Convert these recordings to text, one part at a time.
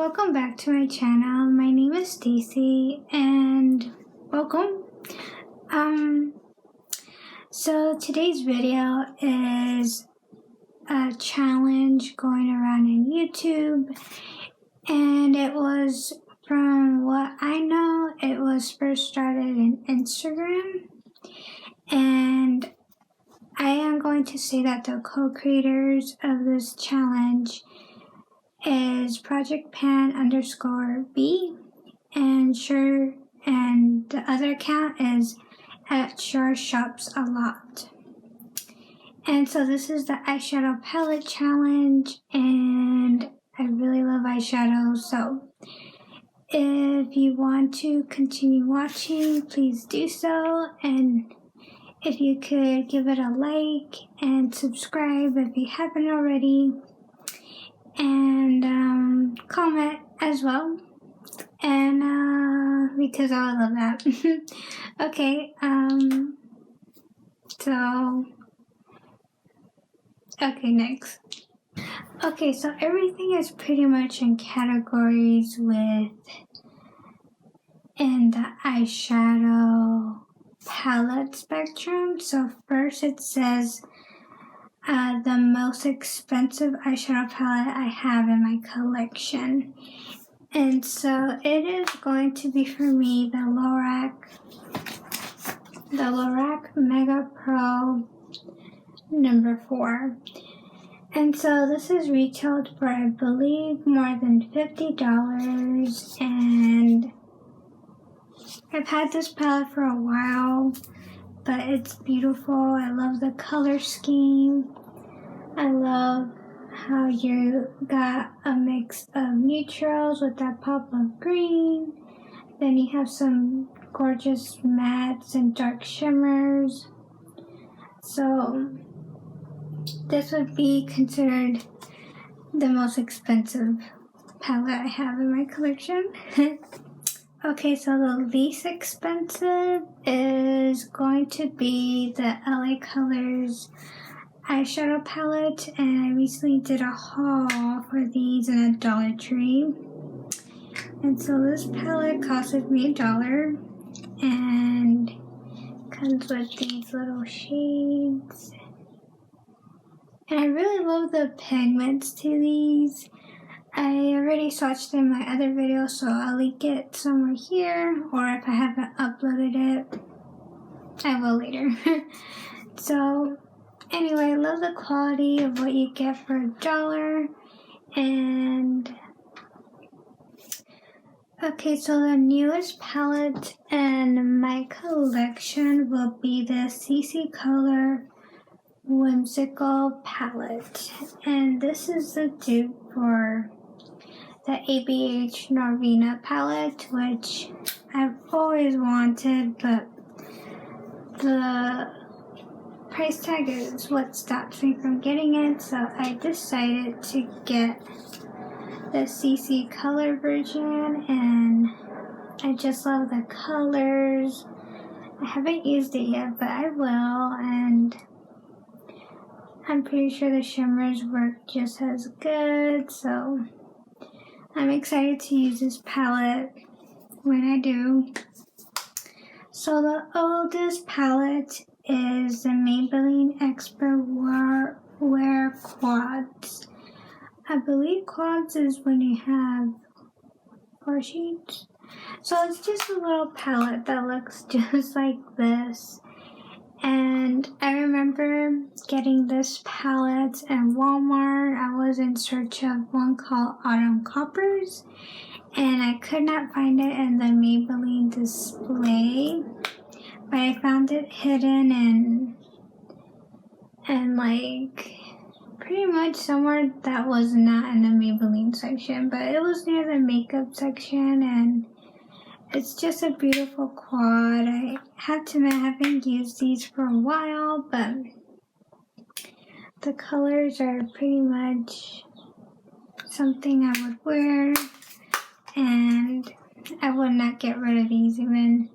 welcome back to my channel. My name is Stacy and welcome. So today's video is a challenge going around in YouTube, and it was, from what I know, it was first started in Instagram, and I am going to say that the co-creators of this challenge is Project Pan _B and the other account is at Sure Shops a Lot. And so this is the eyeshadow palette challenge, and I really love eyeshadow, so if you want to continue watching, please do so, and if you could give it a like and subscribe if you haven't already, and comment as well, and because I would love that. Okay, next. Okay, so everything is pretty much in categories in the eyeshadow palette spectrum. So first it says the most expensive eyeshadow palette I have in my collection. And so it is going to be for me the Lorac Megapro number 4. And so this is retailed for, I believe, more than $50, and I've had this palette for a while, but it's beautiful. I love the color scheme. I love how you got a mix of neutrals with that pop of green. Then you have some gorgeous mattes and dark shimmers. So this would be considered the most expensive palette I have in my collection. Okay, so the least expensive is going to be the LA Colors eyeshadow palette, and I recently did a haul for these in a Dollar Tree. And so this palette costed me $1 and comes with these little shades. And I really love the pigments to these. I already swatched in my other video, so I'll link it somewhere here, or if I haven't uploaded it, I will later. So anyway, I love the quality of what you get for $1. And okay, so the newest palette in my collection will be the CColor Whimsical palette, and this is the dupe for the ABH Norvina palette, which I've always wanted, but the price tag is what stops me from getting it, so I decided to get the CColor version, and I just love the colors. I haven't used it yet, but I will, and I'm pretty sure the shimmers work just as good, so I'm excited to use this palette when I do. So the oldest palette is the Maybelline ExpertWear Quads. I believe quads is when you have 4 sheets. So it's just a little palette that looks just like this. And I remember getting this palette in Walmart. I was in search of one called Autumn Coppers, and I could not find it in the Maybelline display, but I found it hidden and like pretty much somewhere that was not in the Maybelline section, but it was near the makeup section, and it's just a beautiful quad. I have to admit I haven't used these for a while, but the colors are pretty much something I would wear, and I would not get rid of these even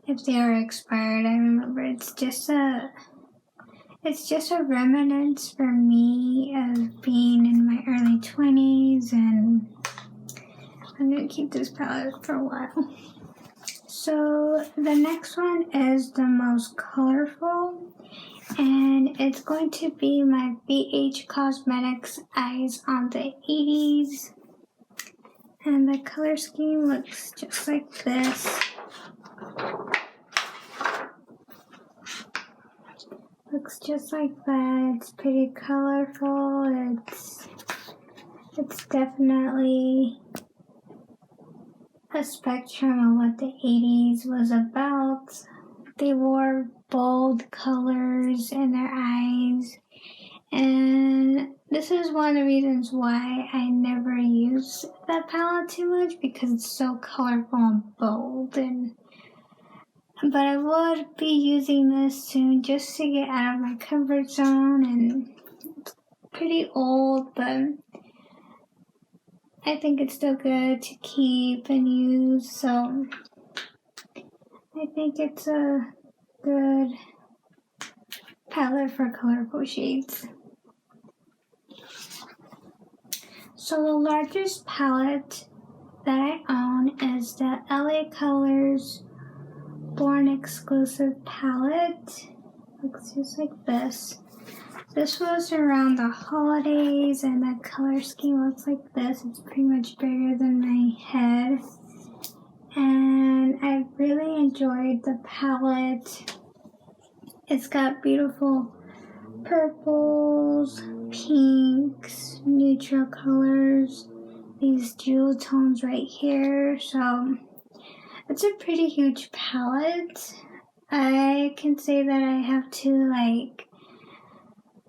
if they are expired. I remember it's just a remnants for me of being in my early 20s and keep this palette for a while. So the next one is the most colorful, and it's going to be my BH Cosmetics Eyes on the 80s. And the color scheme looks just like this. Looks just like that. It's pretty colorful. It's definitely a spectrum of what the 80s was about. They wore bold colors in their eyes, and this is one of the reasons why I never use that palette too much, because it's so colorful and bold. But I would be using this soon just to get out of my comfort zone, and it's pretty old, but I think it's still good to keep and use, so I think it's a good palette for colorful shades. So the largest palette that I own is the LA Colors Born Exclusive palette. Looks just like this. This was around the holidays, and the color scheme looks like this. It's pretty much bigger than my head. And I really enjoyed the palette. It's got beautiful purples, pinks, neutral colors, these jewel tones right here. So it's a pretty huge palette. I can say that I have to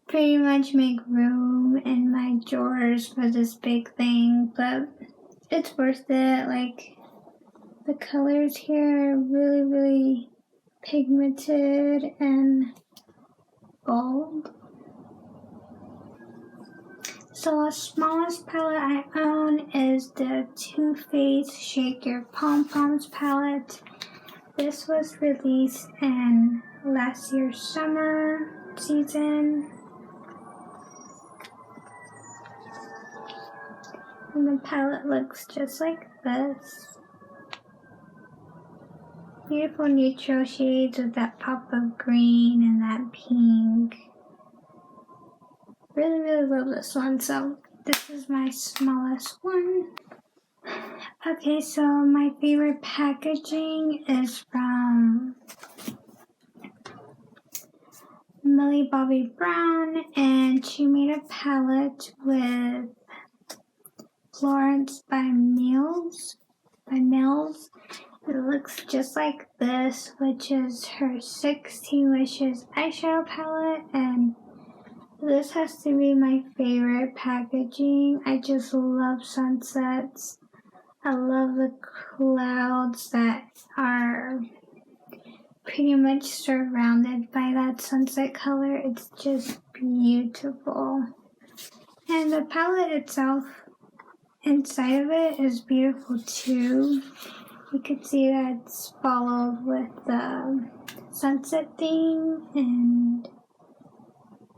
pretty much make room in my drawers for this big thing, but it's worth it. The colors here are really, really pigmented and bold. So the smallest palette I own is the Too Faced Shake Your Pom Poms palette. This was released in last year's summer season. And the palette looks just like this. Beautiful neutral shades with that pop of green and that pink. Really, really love this one, so this is my smallest one. Okay, so my favorite packaging is from Millie Bobby Brown, and she made a palette with Florence by Mills. It looks just like this, which is her 16 Wishes eyeshadow palette, and this has to be my favorite packaging. I just love sunsets. I love the clouds that are pretty much surrounded by that sunset color. It's just beautiful. And the palette itself, inside of it, is beautiful too. You can see that it's followed with the sunset theme, and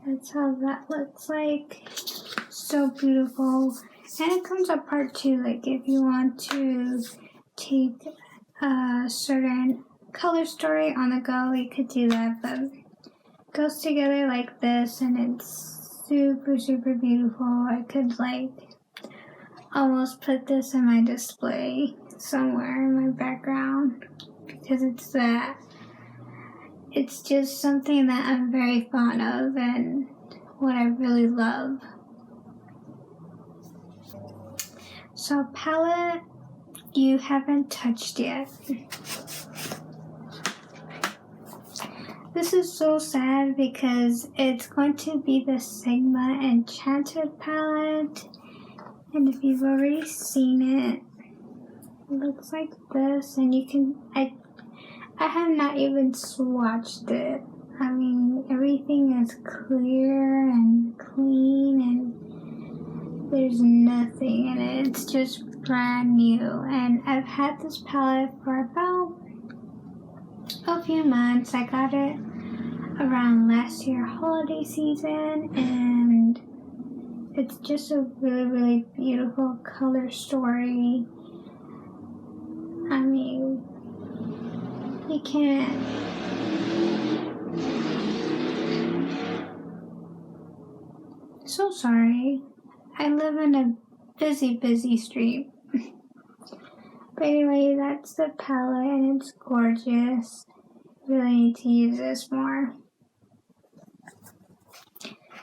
that's how that looks like. So beautiful. And it comes apart too, if you want to take a certain color story on the go, you could do that, but it goes together like this, and it's super, super beautiful. I could almost put this in my display somewhere in my background, because it's just something that I'm very fond of and what I really love. So palette you haven't touched yet. This is so sad because it's going to be the Sigma Enchanted palette, and if you've already seen it, it looks like this, and I have not even swatched it. I mean, everything is clear and clean, and there's nothing in it. It's just brand new, and I've had this palette for about a few months. I got it around last year holiday season, and it's just a really, really beautiful color story. I mean, you can't. So sorry. I live in a busy street. But anyway, that's the palette and it's gorgeous. Really need to use this more.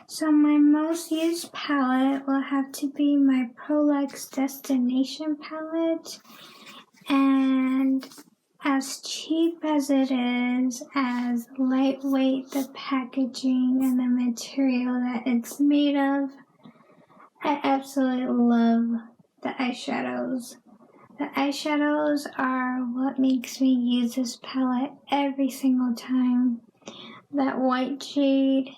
So my most used palette will have to be my Prolux Destination palette. And as cheap as it is, as lightweight the packaging and the material that it's made of, I absolutely love the eyeshadows. The eyeshadows are what makes me use this palette every single time. That white shade,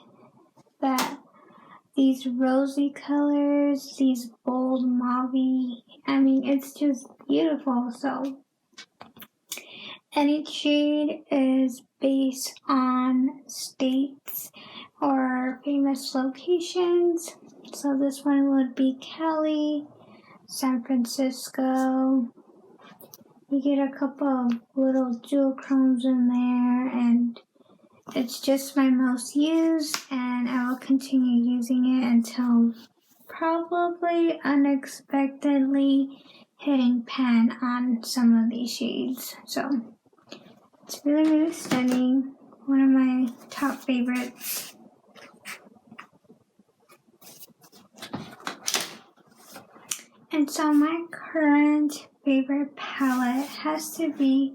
these rosy colors, these bold mauve, I mean, it's just beautiful. So any shade is based on states or famous locations. So this one would be Cali, San Francisco. You get a couple of little jewel chromes in there, and it's just my most used, and I will continue using it until probably unexpectedly hitting pan on some of these shades. So it's really stunning. One of my top favorites. And so my current favorite palette has to be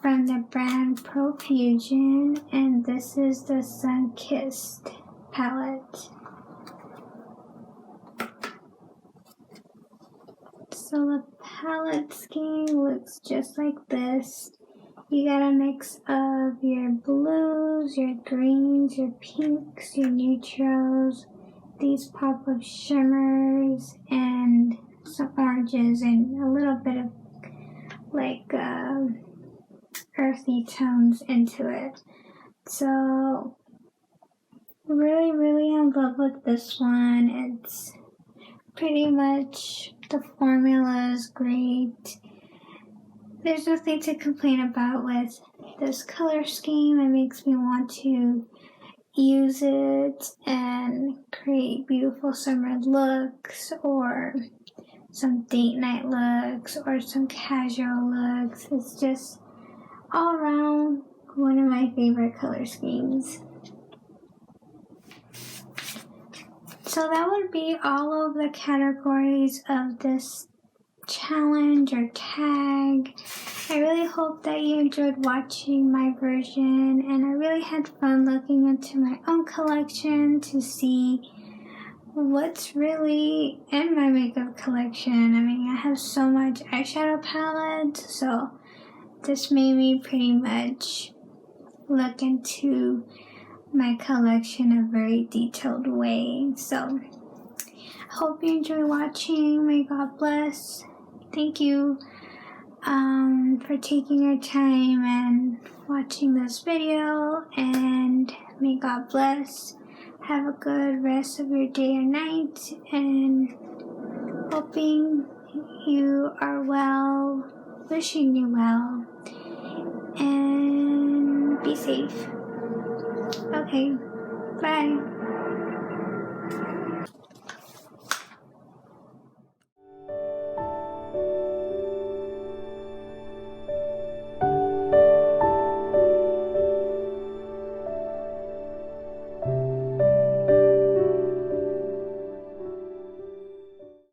from the brand Profusion, and this is the Sunkissed palette. So the palette scheme looks just like this. You got a mix of your blues, your greens, your pinks, your neutrals, these pop-up shimmers, and some oranges, and a little bit of like earthy tones into it. So really in love with this one. It's pretty much, the formula is great. There's nothing to complain about with this color scheme. It makes me want to use it and create beautiful summer looks, or some date night looks, or some casual looks. It's just all around one of my favorite color schemes. So that would be all of the categories of this challenge or tag. I really hope that you enjoyed watching my version, and I really had fun looking into my own collection to see what's really in my makeup collection. I mean, I have so much eyeshadow palette, so this made me pretty much look into my collection in a very detailed way. So I hope you enjoy watching. May God bless. Thank you for taking your time and watching this video, and may God bless. Have a good rest of your day or night, and hoping you are well, wishing you well, and be safe. Okay, bye.